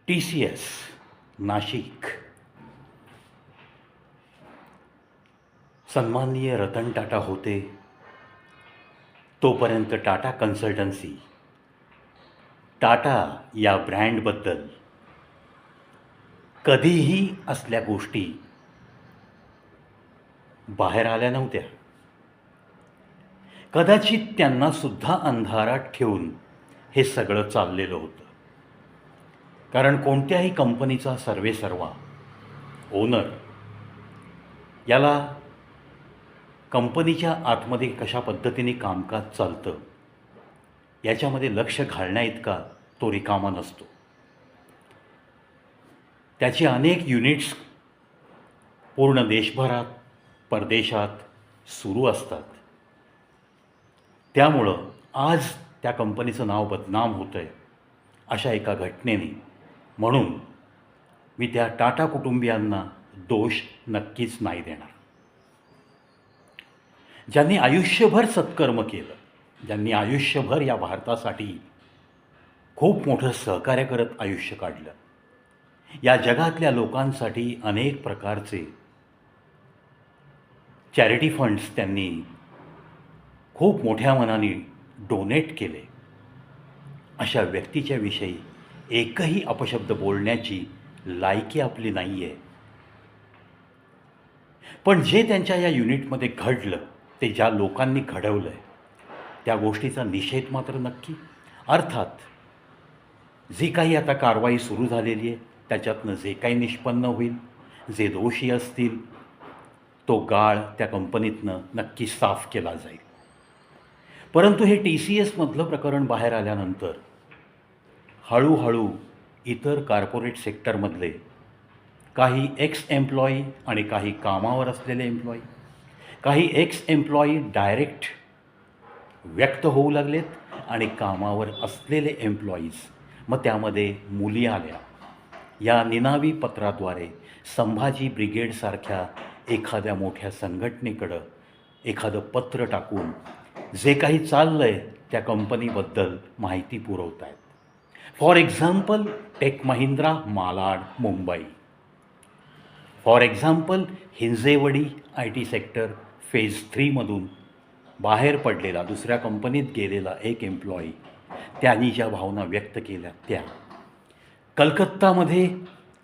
TCS Nashik, सन्माननीय रतन टाटा होते तोपर्यंत टाटा कन्सल्टन्सी, टाटा या ब्रँडबद्दल कधीही असल्या गोष्टी बाहेर आल्या नव्हत्या. कदाचित त्यांनासुद्धा अंधारात ठेवून हे सगळं चाललेलं होतं. कारण कोणत्याही कंपनीचा सर्वेसर्वा ओनर याला कंपनीच्या आतमध्ये कशा पद्धतीने कामकाज चालतं याच्यामध्ये लक्ष घालण्याइतका तो रिकामा नसतो. त्याची अनेक युनिट्स पूर्ण देशभरात परदेशात सुरू असतात. त्यामुळं आज त्या कंपनीचं नाव बदनाम होतं आहे अशा एका घटनेने. म्हणून मी त्या टाटा कुटुंबियांना दोष नक्कीच नाही देणार. ज्यांनी आयुष्यभर सत्कर्म केलं, ज्यांनी आयुष्यभर या भारतासाठी खूप मोठं सहकार्य करत आयुष्य काढलं, या जगातल्या लोकांसाठी अनेक प्रकारचे चॅरिटी फंड्स त्यांनी खूप मोठ्या मनाने डोनेट केले, अशा व्यक्तीच्या विषयी एकही अपशब्द बोलण्याची लायकी आपली नाही आहे. पण जे त्यांच्या या युनिटमध्ये घडलं, ते ज्या लोकांनी घडवलं आहे, त्या गोष्टीचा निषेध मात्र नक्की. अर्थात जी काही आता कारवाई सुरू झालेली आहे त्याच्यातनं जे काही निष्पन्न होईल, जे दोषी असतील, तो गाळ त्या कंपनीतनं नक्की साफ केला जाईल. परंतु हे TCSमधलं प्रकरण बाहेर आल्यानंतर हळूहळू इतर कॉर्पोरेट सेक्टरमधले काही एक्स एम्प्लॉई आणि काही कामावर असलेले एम्प्लॉई, काही एक्स एम्प्लॉई डायरेक्ट व्यक्त होऊ लागलेत आणि कामावर असलेले एम्प्लॉईज, मग त्यामध्ये मुली आल्या. या निनावी पत्राद्वारे संभाजी ब्रिगेडसारख्या एखाद्या मोठ्या संघटनेकडं एखादं पत्र टाकून जे काही चाललं आहे त्या कंपनीबद्दल माहिती पुरवत आहेत. For example Tech Mahindra Malad Mumbai, for example Hinjewadi IT sector phase 3मधून बाहेर पडलेला, दुसऱ्या कंपनीत गेलेला एक एम्प्लॉई, त्यांनी ज्या भावना व्यक्त केल्या त्या, कलकत्तामध्ये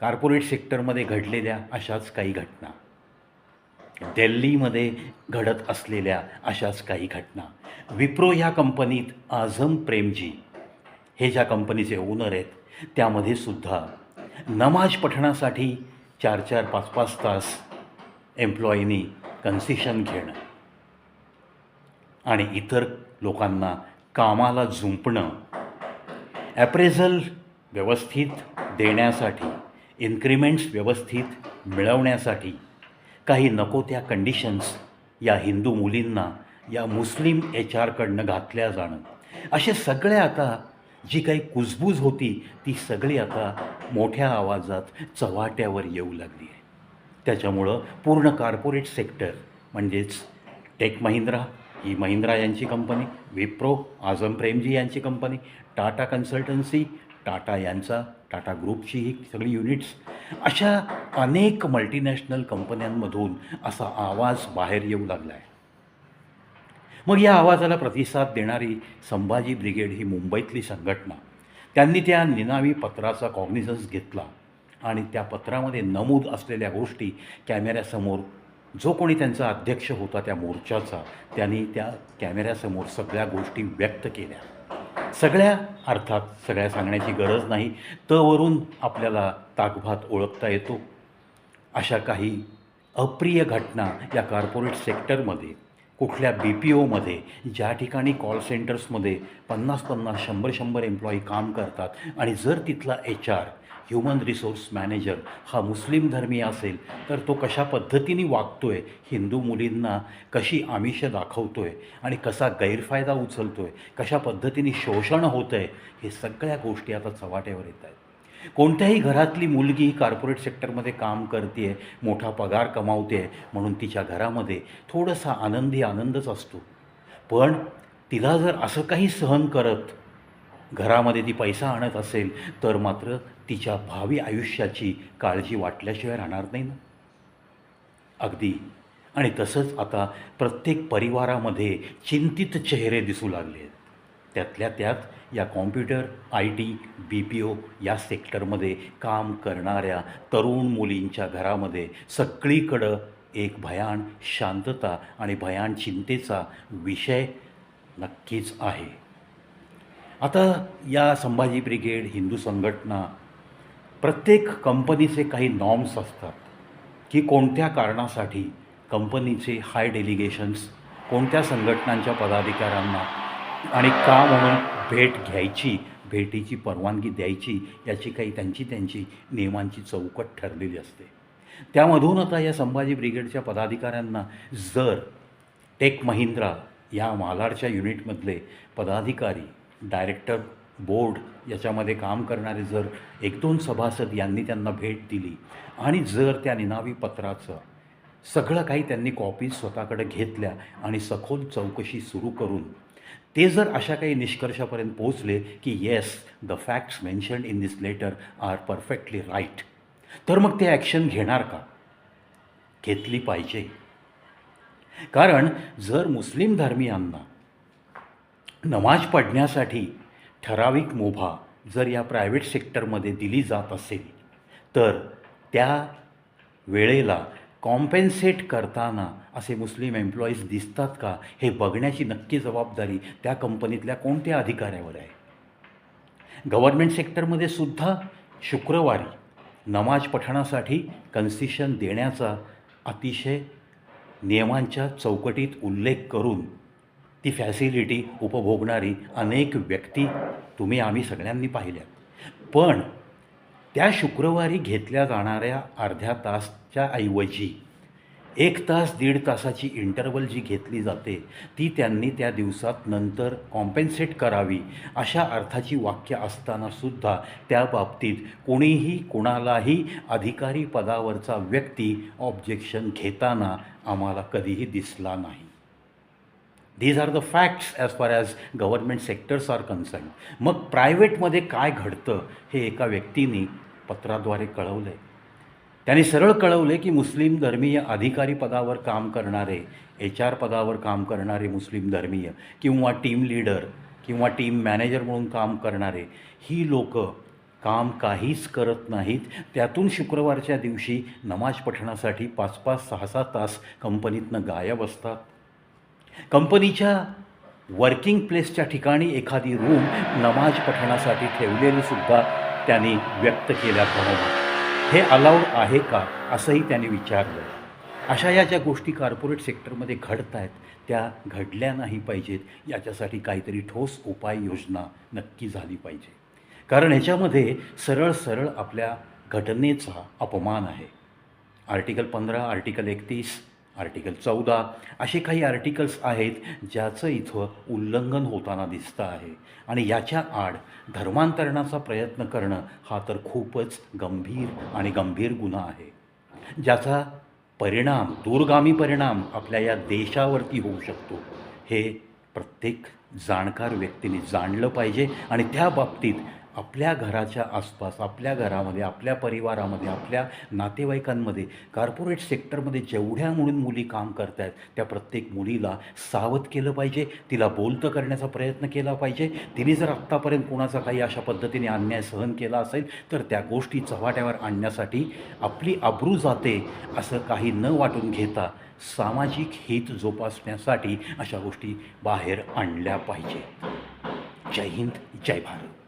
कॉर्पोरेट सेक्टरमध्ये घडलेल्या अशाच काही घटना, दिल्लीमध्ये घडत असलेल्या अशाच काही घटना, विप्रो ह्या कंपनीत आझम प्रेमजी हे ज्या कंपनीचे ओनर आहेत, त्यामध्ये सुद्धा नमाज पठणासाठी 4-4, 5-5 तास एम्प्लॉईनी कन्सेशन घेणं आणि इतर लोकांना कामाला झुंपणं, ॲप्रेझल व्यवस्थित देण्यासाठी, इन्क्रिमेंट्स व्यवस्थित मिळवण्यासाठी काही नको त्या कंडिशन्स या हिंदू मुलींना या मुस्लिम HRकडनं घातल्या जाणं, असे सगळे आता जी काही कुजबूज होती ती सगळी आता मोठ्या आवाजात चव्हाट्यावर येऊ लागली आहे. त्याच्यामुळं पूर्ण कॉर्पोरेट सेक्टर म्हणजेच टेक महिंद्रा ही महिंद्रा यांची कंपनी, विप्रो आझम प्रेमजी यांची कंपनी, टाटा कन्सल्टन्सी टाटा यांचा, टाटा ग्रुपची ही सगळी युनिट्स, अशा अनेक मल्टीनॅशनल कंपन्यांमधून असा आवाज बाहेर येऊ लागला आहे. मग या आवाजाला प्रतिसाद देणारी संभाजी ब्रिगेड ही मुंबईतली संघटना, त्यांनी त्या निनावी पत्राचा कॉग्निझन्स घेतला आणि त्या पत्रामध्ये नमूद असलेल्या गोष्टी कॅमेऱ्यासमोर, जो कोणी त्यांचा अध्यक्ष होता त्या मोर्चाचा, त्यांनी त्या कॅमेऱ्यासमोर सगळ्या गोष्टी व्यक्त केल्या. सगळ्या अर्थात सगळ्या सांगण्याची गरज नाही, तवरून आपल्याला ताकभात ओळखता येतो. अशा काही अप्रिय घटना या कॉर्पोरेट सेक्टरमध्ये, कुठल्या BPOमध्ये, ज्या ठिकाणी कॉल सेंटर्समध्ये 50-50, 100-100 एम्प्लॉई काम करतात आणि जर तिथला HR ह्युमन रिसोर्स मॅनेजर हा मुस्लिम धर्मीय असेल तर तो कशा पद्धतीने वागतो आहे, हिंदू मुलींना कशी आमिष दाखवतो आहे आणि कसा गैरफायदा उचलतो आहे, कशा पद्धतीने शोषण होतं आहे, हे सगळ्या गोष्टी आता चव्हाट्यावर येत आहेत. कोणत्याही घरातली मुलगी कॉर्पोरेट सेक्टरमध्ये काम करते आहे, मोठा पगार कमावते आहे म्हणून तिच्या घरामध्ये थोडासा आनंदच असतो. पण तिला जर असं काही सहन करत घरामध्ये ती पैसा आणत असेल तर मात्र तिच्या भावी आयुष्याची काळजी वाटल्याशिवाय राहणार नाही ना. अगदी. आणि तसंच आता प्रत्येक परिवारामध्ये चिंतित चेहरे दिसू लागले आहेत. त्यातल्या त्यात या computer, I T, B P O या सेक्टरमध्ये काम करणाऱ्या तरुण मुलींच्या घरामध्ये सगळीकडं एक भयान शांतता आणि भयान चिंतेचा विषय नक्कीच आहे. आता या संभाजी ब्रिगेड, हिंदू संघटना, प्रत्येक कंपनीचे काही नॉर्म्स असतात की कोणत्या कारणासाठी कंपनीचे हाय डेलिगेशन्स कोणत्या संघटनांच्या पदाधिकाऱ्यांना आणि का म्हणून भेट घ्यायची, भेटीची परवानगी द्यायची, याची काही त्यांची नियमांची चौकट ठरलेली असते. त्यामधून आता या संभाजी ब्रिगेडच्या पदाधिकाऱ्यांना जर टेक महिंद्रा या मालाडच्या युनिटमधले पदाधिकारी, डायरेक्टर बोर्ड याच्यामध्ये काम करणारे जर 1-2 सभासद यांनी त्यांना भेट दिली आणि जर त्या निनावी पत्राचं सगळं काही त्यांनी कॉपीज स्वतःकडे घेतल्या आणि सखोल चौकशी सुरू करून ते जर अशा काही निष्कर्षापर्यंत पोहोचले की yes, the facts mentioned in this letter are perfectly right, तर मग ते ॲक्शन घेणार का? घेतली पाहिजे. कारण जर मुस्लिम धर्मियांना नमाज पढण्यासाठी ठराविक मुभा जर या प्रायव्हेट सेक्टरमध्ये दिली जात असेल तर त्या वेळेला कॉम्पेन्सेट करताना असे मुस्लिम एम्प्लॉईज दिसतात का, हे बघण्याची नक्की जबाबदारी त्या कंपनीतल्या कोणत्या अधिकाऱ्यावर आहे. गव्हर्मेंट सेक्टरमध्ये सुद्धा शुक्रवारी नमाज पठणासाठी कन्सेशन देण्याचा अतिशय नियमांच्या चौकटीत उल्लेख करून ती फॅसिलिटी उपभोगणारी अनेक व्यक्ती तुम्ही आम्ही सगळ्यांनी पाहिल्या. पण त्या शुक्रवारी घेतल्या जाणाऱ्या अर्ध्या तासच्या ऐवजी 1 तास 1.5 तासाची इंटरवल जी घेतली जाते ती त्यांनी त्या दिवसात नंतर कॉम्पेन्सेट करावी अशा अर्थाची वाक्य असतानासुद्धा त्या बाबतीत कोणीही कोणालाही अधिकारी पदावरचा व्यक्ती ऑब्जेक्शन घेताना आम्हाला कधीही दिसला नाही. These are the facts as far as government sectors are concern. मग प्रायव्हेटमध्ये काय घडतं हे एका व्यक्तीने पत्राद्वारे कळवलं आहे. त्यांनी सरळ कळवले की मुस्लिम धर्मीय अधिकारी पदावर काम करणारे, HR पदावर काम करणारे मुस्लिम धर्मीय किंवा टीम लीडर किंवा टीम मॅनेजर म्हणून काम करणारे ही लोकं काम काहीच करत नाहीत. त्यातून शुक्रवारच्या दिवशी नमाज पठणासाठी 5-5, 6-6 तास कंपनीतनं गायब असतात. कंपनीच्या वर्किंग प्लेसच्या ठिकाणी एखादी रूम नमाज पठणासाठी ठेवलेली सुद्धा त्यांनी व्यक्त केल्याप्रमाणे हे अलाउड आहे का असंही त्यांनी विचारलं. अशा या ज्या गोष्टी कॉर्पोरेट सेक्टरमध्ये घडत आहेत त्या घडल्या नाही पाहिजेत. याच्यासाठी काहीतरी ठोस उपाययोजना नक्की झाली पाहिजे. कारण ह्याच्यामध्ये सरळ आपल्या घटनेचा अपमान आहे. आर्टिकल 15, आर्टिकल 31, आर्टिकल 14 असे काही आर्टिकल्स आहेत ज्याचं इथं उल्लंघन होताना दिसतं आहे. आणि याच्या आड धर्मांतरणाचा प्रयत्न करणं हा तर खूपच गंभीर गुन्हा आहे, ज्याचा परिणाम, दूरगामी परिणाम आपल्या या देशावरती होऊ शकतो. हे प्रत्येक जाणकार व्यक्तीने जाणलं पाहिजे. आणि त्या बाबतीत आपल्या घराच्या आसपास, आपल्या घरामध्ये, आपल्या परिवारामध्ये, आपल्या नातेवाईकांमध्ये, कॉर्पोरेट सेक्टरमध्ये जेवढ्या म्हणून मुली काम करत आहेत त्या प्रत्येक मुलीला सावध केलं पाहिजे. तिला बोलतं करण्याचा प्रयत्न केला पाहिजे. तिने जर आत्तापर्यंत कोणाचा काही अशा पद्धतीने अन्याय सहन केला असेल तर त्या गोष्टी चव्हाट्यावर आणण्यासाठी आपली अब्रू जाते असं काही न वाटून घेता सामाजिक हित जोपासण्यासाठी अशा गोष्टी बाहेर आणल्या पाहिजे. जय हिंद, जय भारत.